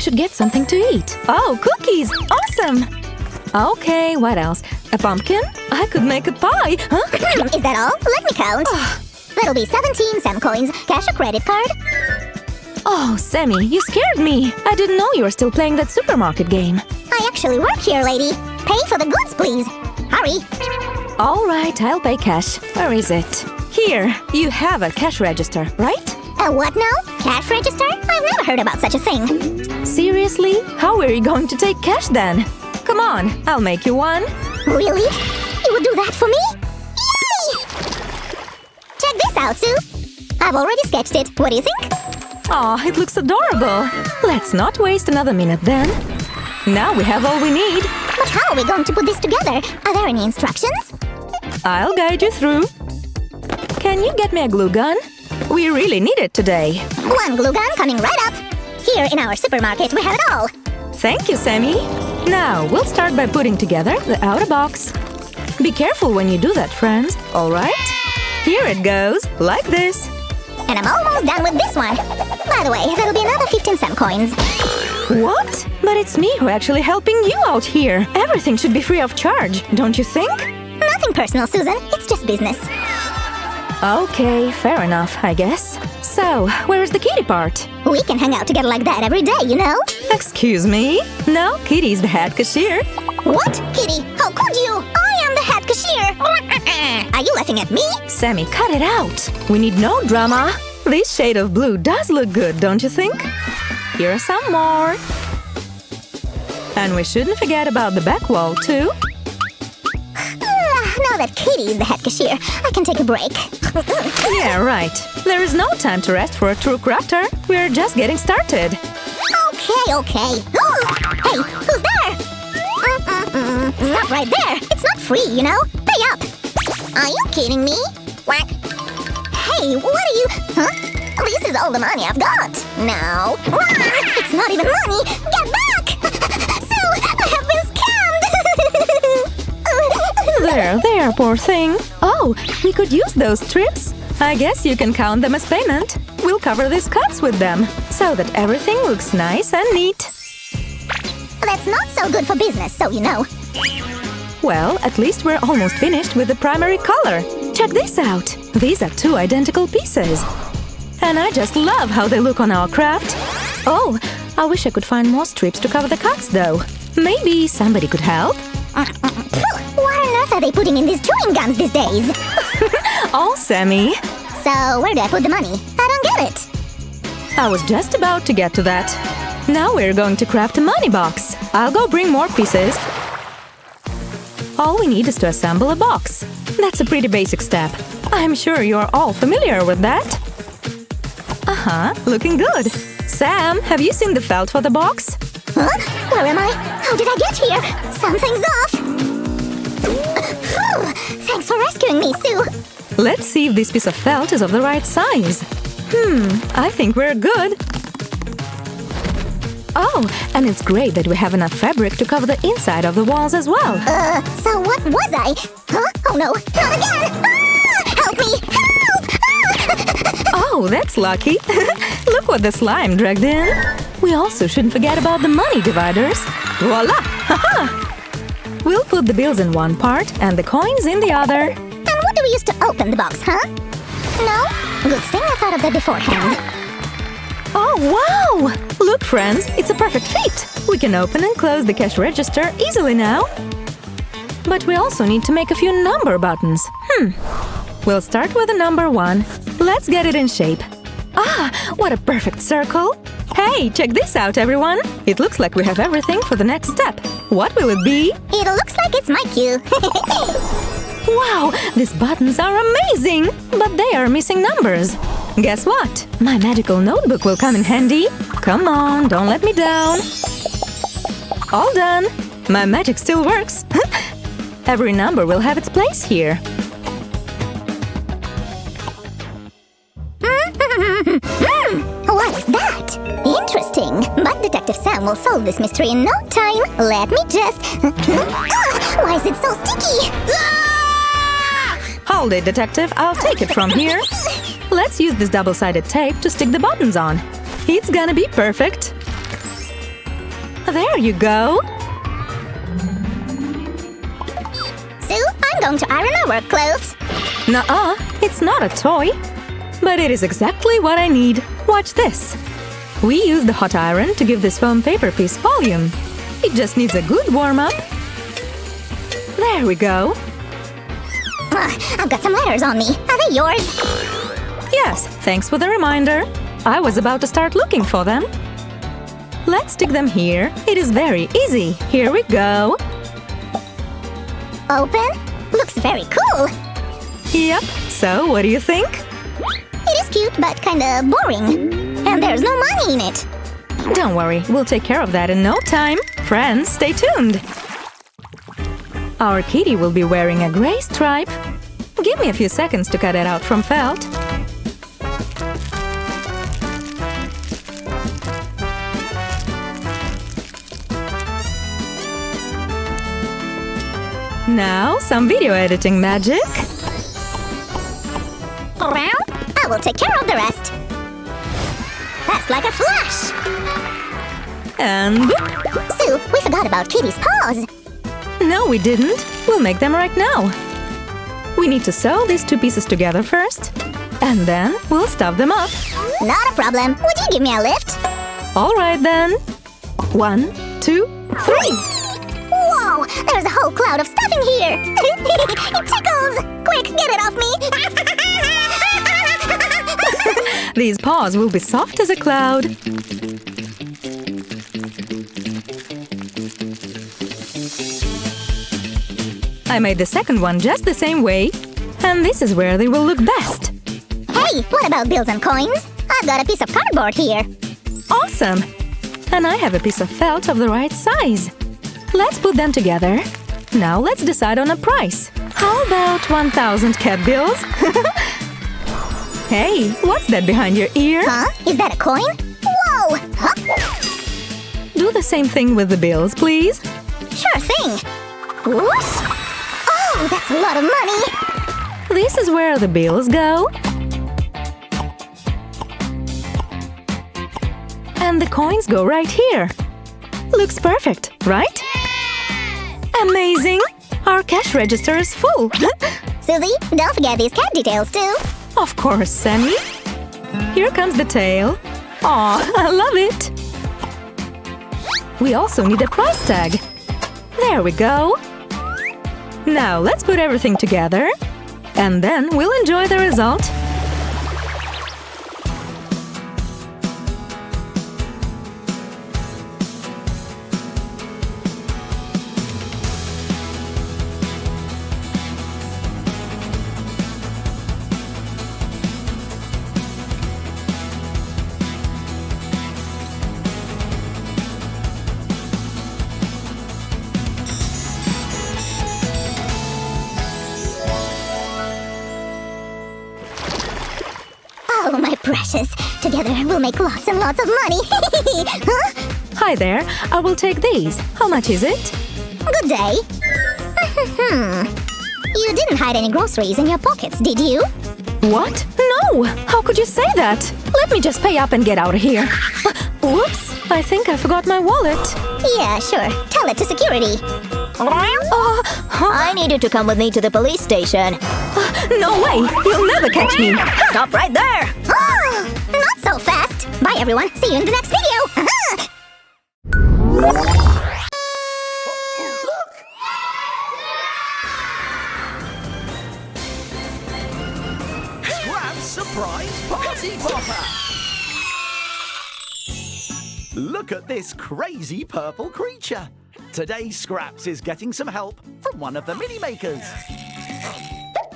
should get something to eat. Oh, cookies! Awesome! Okay, what else? A pumpkin? I could make a pie, huh? Is that all? Let me count. That'll be 17 Sam coins. Cash or credit card? Oh, Sammy, you scared me. I didn't know you were still playing that supermarket game. I actually work here, lady. Pay for the goods, please. Hurry. All right, I'll pay cash. Where is it? Here, you have a cash register, right? A what now? Cash register? I've never heard about such a thing. Seriously? How are you going to take cash then? Come on, I'll make you one. Really? You would do that for me? Yay! Check this out, Sue. I've already sketched it. What do you think? Aw, it looks adorable. Let's not waste another minute then. Now we have all we need. But how are we going to put this together? Are there any instructions? I'll guide you through. Can you get me a glue gun? We really need it today. One glue gun coming right up. Here in our supermarket, we have it all. Thank you, Sammy. Now, we'll start by putting together the outer box. Be careful when you do that, friends, all right? Here it goes, like this. And I'm almost done with this one. By the way, that'll be another 15 Sam coins. What? But it's me who's actually helping you out here. Everything should be free of charge, don't you think? Nothing personal, Susan. It's just business. Okay, fair enough, I guess. So, where's the kitty part? We can hang out together like that every day, you know? Excuse me? No, Kitty's the head cashier. What? Kitty, how could you? I am the head cashier. Are you laughing at me? Sammy, cut it out. We need no drama. This shade of blue does look good, don't you think? Here are some more. And we shouldn't forget about the back wall, too. Now that Kitty is the head cashier, I can take a break. Yeah, right. There is no time to rest for a true crafter. We're just getting started. Okay. Hey, who's there? Stop right there. It's not free, you know? Pay up. Are you kidding me? Whack. Hey, what are you... Huh? This is all the money I've got. No. Run! It's not even money. Get back! Sue, I have been scammed! There, poor thing. Oh, we could use those strips. I guess you can count them as payment. We'll cover these cuts with them, so that everything looks nice and neat. That's not so good for business, so you know. Well, at least we're almost finished with the primary color. Check this out. These are two identical pieces. And I just love how they look on our craft. Oh, I wish I could find more strips to cover the cuts, though. Maybe somebody could help? What on earth are they putting in these chewing gums these days? Oh, Sammy. So, where do I put the money? I don't get it. I was just about to get to that. Now we're going to craft a money box. I'll go bring more pieces. All we need is to assemble a box. That's a pretty basic step. I'm sure you're all familiar with that. Looking good. Sam, have you seen the felt for the box? Huh? Where am I? How did I get here? Something's off! Thanks for rescuing me, Sue! Let's see if this piece of felt is of the right size. I think we're good. Oh, and it's great that we have enough fabric to cover the inside of the walls as well. So what was I? Huh? Oh no, not again! Ah! Help me! Help! Ah! Oh, that's lucky. Look what the slime dragged in. We also shouldn't forget about the money dividers. Voila! Haha! We'll put the bills in one part and the coins in the other. And what do we use to open the box, huh? No? Good thing I thought of that beforehand. Oh, wow! Look, friends, it's a perfect fit. We can open and close the cash register easily now. But we also need to make a few number buttons. We'll start with the number 1. Let's get it in shape. Ah, what a perfect circle! Hey, check this out, everyone! It looks like we have everything for the next step. What will it be? It looks like it's my cue. Wow, these buttons are amazing! But they are missing numbers. Guess what? My magical notebook will come in handy. Come on, don't let me down. All done! My magic still works. Every number will have its place here. What is that? Interesting. But Detective Sam will solve this mystery in no time. Let me just... Why is it so sticky? Hold it, Detective. I'll take it from here. Let's use this double-sided tape to stick the buttons on. It's gonna be perfect. There you go! Sue, I'm going to iron our work clothes. Nuh-uh, it's not a toy. But it is exactly what I need. Watch this. We use the hot iron to give this foam paper piece volume. It just needs a good warm-up. There we go. I've got some letters on me. Are they yours? Yes, thanks for the reminder. I was about to start looking for them. Let's stick them here. It is very easy. Here we go. Open? Looks very cool. Yep, so what do you think? It is cute, but kinda boring. And there's no money in it. Don't worry, we'll take care of that in no time. Friends, stay tuned. Our kitty will be wearing a gray stripe. Give me a few seconds to cut it out from felt. Now, some video editing magic. I will take care of the rest. That's like a flash. And boop. Sue, we forgot about Kitty's paws. No, we didn't. We'll make them right now. We need to sew these two pieces together first. And then we'll stuff them up. Not a problem. Would you give me a lift? All right then. 1, 2, 3. Whoa! There's a whole cloud of stuff in here! It tickles! Quick, get it off me! These paws will be soft as a cloud. I made the second one just the same way. And this is where they will look best. Hey, what about bills and coins? I've got a piece of cardboard here. Awesome! And I have a piece of felt of the right size. Let's put them together. Now let's decide on a price. How about 1,000 cat bills? Hey, what's that behind your ear? Huh? Is that a coin? Whoa! Huh? Do the same thing with the bills, please. Sure thing. Whoosh! Oh, that's a lot of money. This is where the bills go. And the coins go right here. Looks perfect, right? Amazing! Our cash register is full. Susie, don't forget these cat details too. Of course, Sammy. Here comes the tail. Aw, I love it! We also need a price tag. There we go. Now let's put everything together. And then we'll enjoy the result. Oh, my precious. Together we'll make lots and lots of money. Huh? Hi there. I will take these. How much is it? Good day. You didn't hide any groceries in your pockets, did you? What? No! How could you say that? Let me just pay up and get out of here. Whoops! I think I forgot my wallet. Yeah, sure. Tell it to security. I need you to come with me to the police station. No way! You'll never catch me! Stop right there! Oh, not so fast. Bye, everyone. See you in the next video. Scrap's surprise party popper! Look at this crazy purple creature. Today Scraps is getting some help from one of the mini makers.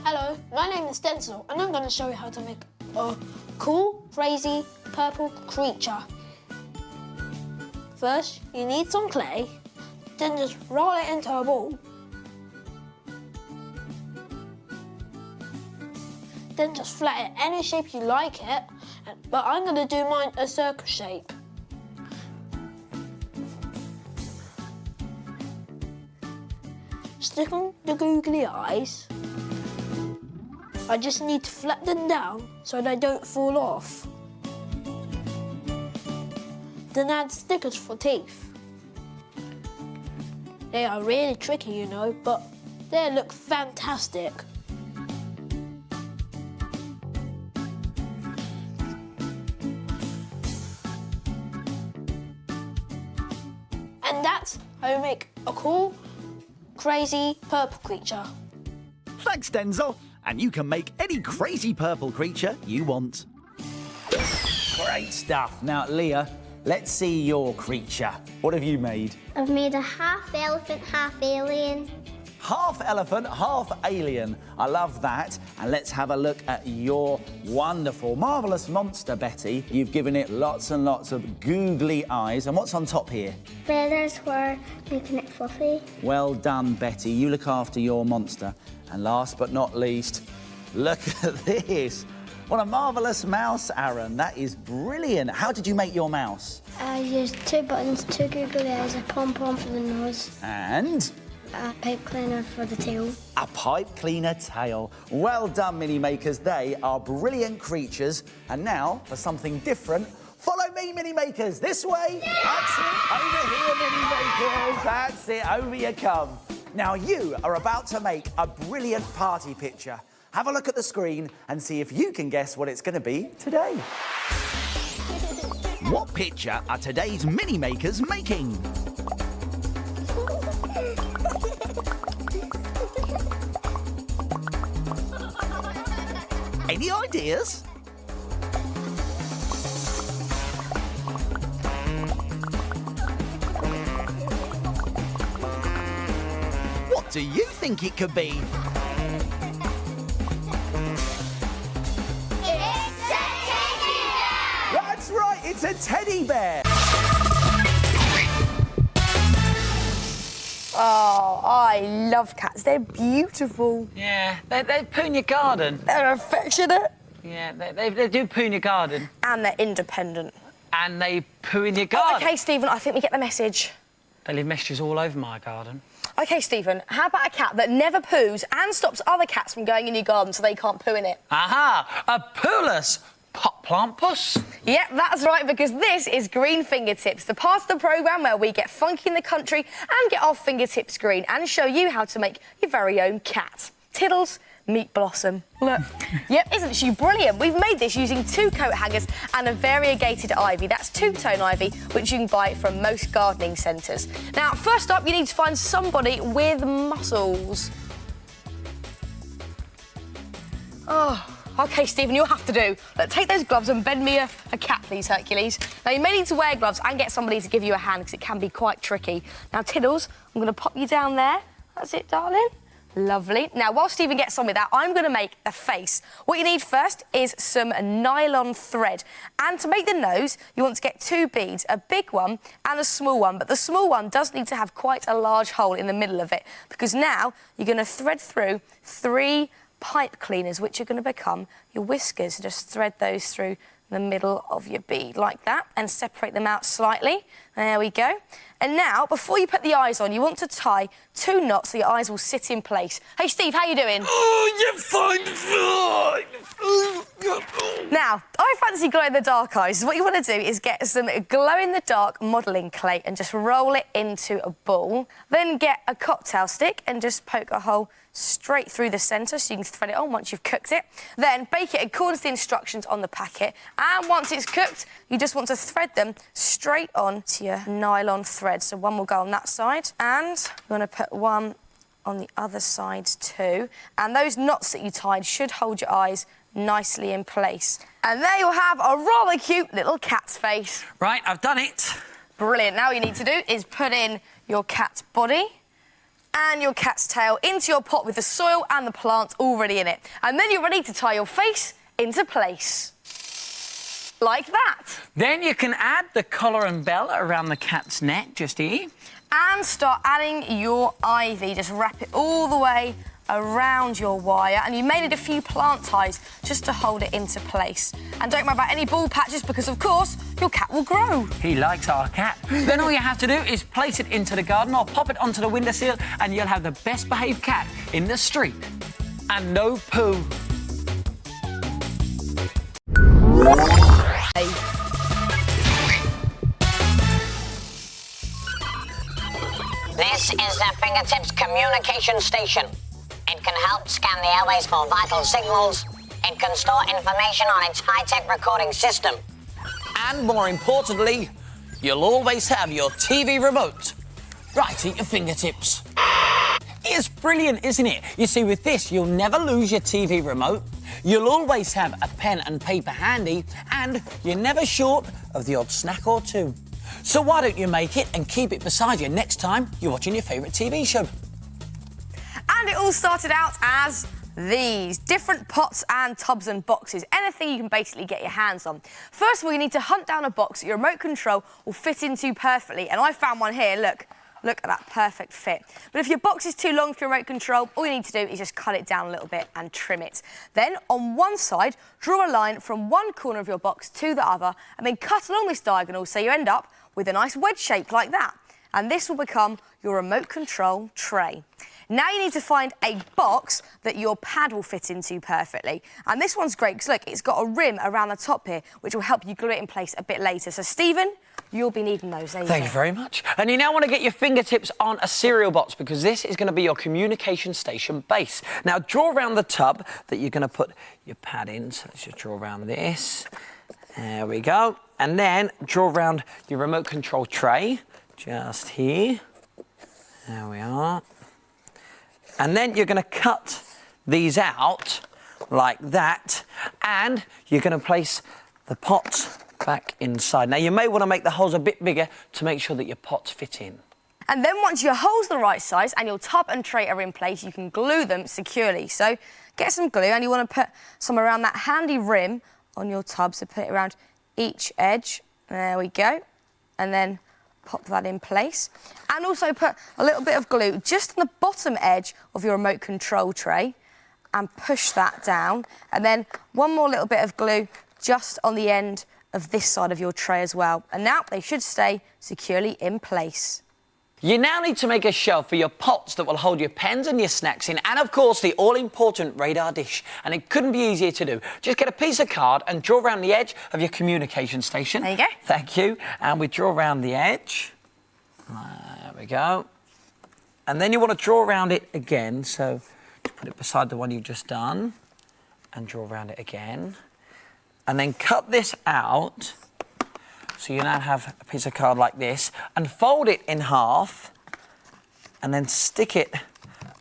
Hello, my name is Stencil and I'm going to show you how to make a cool, crazy purple creature. First, you need some clay, then just roll it into a ball. Then just flat it any shape you like it, but I'm going to do mine a circle shape. Stick on the googly eyes. I just need to flat them down so they don't fall off. Then add stickers for teeth. They are really tricky, you know, but they look fantastic. And that's how you make a cool, crazy purple creature. Thanks, Denzel. And you can make any crazy purple creature you want. Great stuff. Now, Leah, let's see your creature. What have you made? I've made a half elephant, half alien. Half elephant, half alien. I love that. And let's have a look at your wonderful, marvellous monster, Betty. You've given it lots and lots of googly eyes. And what's on top here? Feathers for making it fluffy. Well done, Betty. You look after your monster. And last but not least, look at this. What a marvellous mouse, Aaron. That is brilliant. How did you make your mouse? I used 2 buttons, 2 googly eyes, a pom-pom for the nose, And a pipe cleaner for the tail. a pipe cleaner tail. Well done, Mini Makers. They are brilliant creatures. And now, for something different, follow me, Mini Makers. This way. That's it. Over here, Mini Makers. That's it. Over you come. Now, you are about to make a brilliant party picture. Have a look at the screen and see if you can guess what it's going to be today. What picture are today's Mini Makers making? Any ideas? What do you think it could be? That's right, it's a teddy bear. Oh, I love cats. They're beautiful. Yeah, they poo in your garden. They're affectionate. Yeah, they do poo in your garden. And they're independent. And they poo in your garden. OK, Stephen, I think we get the message. They leave messages all over my garden. OK, Stephen, how about a cat that never poos and stops other cats from going in your garden so they can't poo in it? Aha! A pooless pot plant puss. Yep, that's right, because this is Green Fingertips, the part of the programme where we get funky in the country and get our fingertips green and show you how to make your very own cat. Tiddles, meet Blossom. Look. Yep, isn't she brilliant? We've made this using 2 coat hangers and a variegated ivy. That's 2-tone ivy, which you can buy from most gardening centres. Now, first up, you need to find somebody with muscles. Oh. OK, Stephen, you'll have to do. Look, take those gloves and bend me a cat, please, Hercules. Now, you may need to wear gloves and get somebody to give you a hand because it can be quite tricky. Now, Tiddles, I'm going to pop you down there. That's it, darling. Lovely. Now, while Stephen gets on with that, I'm going to make a face. What you need first is some nylon thread. And to make the nose, you want to get 2 beads, a big one and a small one. But the small one does need to have quite a large hole in the middle of it because now you're going to thread through 3 pipe cleaners, which are going to become your whiskers. So just thread those through the middle of your bead like that and separate them out slightly. There we go. And now, before you put the eyes on, you want to tie 2 knots so your eyes will sit in place. Hey, Steve, how you doing? Oh, you're fine. Now, I fancy glow-in-the-dark eyes. So what you want to do is get some glow-in-the-dark modelling clay and just roll it into a ball. Then get a cocktail stick and just poke a hole straight through the centre so you can thread it on once you've cooked it. Then bake it according to the instructions on the packet. And once it's cooked, you just want to thread them straight on to your nylon thread. So one will go on that side and you want to put one on the other side too. And those knots that you tied should hold your eyes nicely in place. And there you'll have a rather cute little cat's face. Right, I've done it. Brilliant. Now all you need to do is put in your cat's body and your cat's tail into your pot with the soil and the plants already in it. And then you're ready to tie your face into place. Like that. Then you can add the collar and bell around the cat's neck, just here. And start adding your ivy. Just wrap it all the way around your wire. And you may need a few plant ties just to hold it into place. And don't worry about any ball patches because, of course, your cat will grow. He likes our cat. Then all you have to do is place it into the garden or pop it onto the windowsill and you'll have the best behaved cat in the street. And no poo. This is the Fingertips communication station. It can help scan the airways for vital signals. It can store information on its high-tech recording system. And more importantly, you'll always have your TV remote right at your fingertips. It's brilliant, isn't it? You see, with this, you'll never lose your TV remote. You'll always have a pen and paper handy, and you're never short of the odd snack or two. So why don't you make it and keep it beside you next time you're watching your favourite TV show? And it all started out as these different pots and tubs and boxes, anything you can basically get your hands on. First of all, you need to hunt down a box that your remote control will fit into perfectly, and I found one here. Look at that perfect fit. But if your box is too long for your remote control, all you need to do is just cut it down a little bit and trim it. Then on one side, draw a line from one corner of your box to the other, and then cut along this diagonal so you end up with a nice wedge shape like that. And this will become your remote control tray. Now you need to find a box that your pad will fit into perfectly. And this one's great because, look, it's got a rim around the top here, which will help you glue it in place a bit later. So, Stephen, you'll be needing those. Thank you very much. And you now want to get your fingertips on a cereal box because this is going to be your communication station base. Now, draw around the tub that you're going to put your pad in. So let's just draw around this. There we go. And then draw around your remote control tray, just here. There we are. And then you're going to cut these out like that, and you're going to place the pots back inside. Now, you may want to make the holes a bit bigger to make sure that your pots fit in. And then once your hole's the right size and your tub and tray are in place, you can glue them securely. So get some glue, and you want to put some around that handy rim on your tub, so put it around each edge. There we go. And then pop that in place. And also put a little bit of glue just on the bottom edge of your remote control tray and push that down. And then one more little bit of glue just on the end of this side of your tray as well. And now they should stay securely in place. You now need to make a shelf for your pots that will hold your pens and your snacks in, and of course the all-important radar dish. And it couldn't be easier to do. Just get a piece of card and draw around the edge of your communication station. There you go. Thank you. And we draw around the edge. There we go. And then you want to draw around it again, so put it beside the one you've just done and draw around it again. And then cut this out. So you now have a piece of card like this, and fold it in half, and then stick it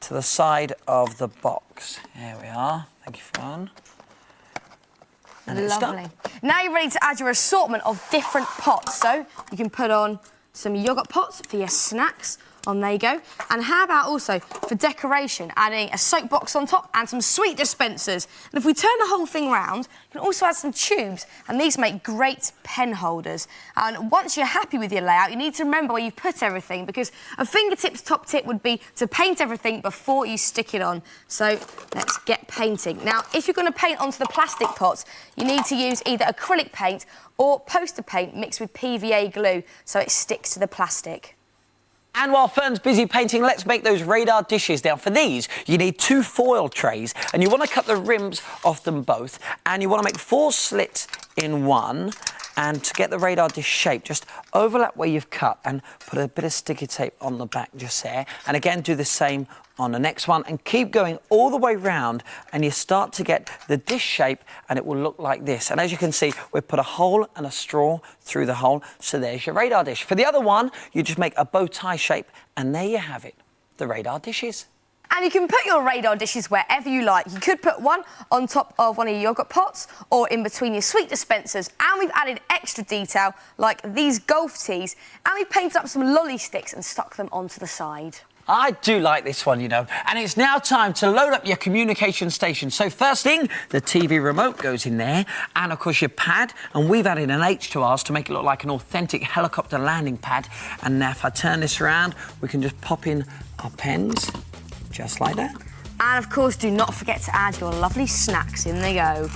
to the side of the box. There we are. Thank you, Fran. And it's Lovely. done. Now you're ready to add your assortment of different pots. So you can put on some yoghurt pots for your snacks. There you go. And how about also, for decoration, adding a soap box on top and some sweet dispensers. And if we turn the whole thing round, you can also add some tubes, and these make great pen holders. And once you're happy with your layout, you need to remember where you've put everything, because a fingertips top tip would be to paint everything before you stick it on. So let's get painting. Now, if you're going to paint onto the plastic pots, you need to use either acrylic paint or poster paint mixed with PVA glue so it sticks to the plastic. And while Fern's busy painting, let's make those radar dishes. Now, for these, you need 2 foil trays, and you want to cut the rims off them both, and you want to make 4 slits in one. And to get the radar dish shape, just overlap where you've cut and put a bit of sticky tape on the back just there. And again, do the same on the next one, and keep going all the way round, and you start to get the dish shape, and it will look like this. And as you can see, we've put a hole and a straw through the hole, so there's your radar dish. For the other one, you just make a bow tie shape, and there you have it, the radar dishes. And you can put your radar dishes wherever you like. You could put one on top of one of your yoghurt pots or in between your sweet dispensers. And we've added extra detail like these golf tees, and we've painted up some lolly sticks and stuck them onto the side. I do like this one, you know. And it's now time to load up your communication station. So first thing, the TV remote goes in there, and of course your pad, and we've added an H to ours to make it look like an authentic helicopter landing pad. And now if I turn this around, we can just pop in our pens, just like that. And of course, do not forget to add your lovely snacks. In they go.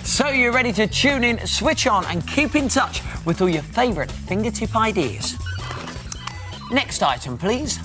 So you're ready to tune in, switch on, and keep in touch with all your favourite fingertip ideas. Next item, please.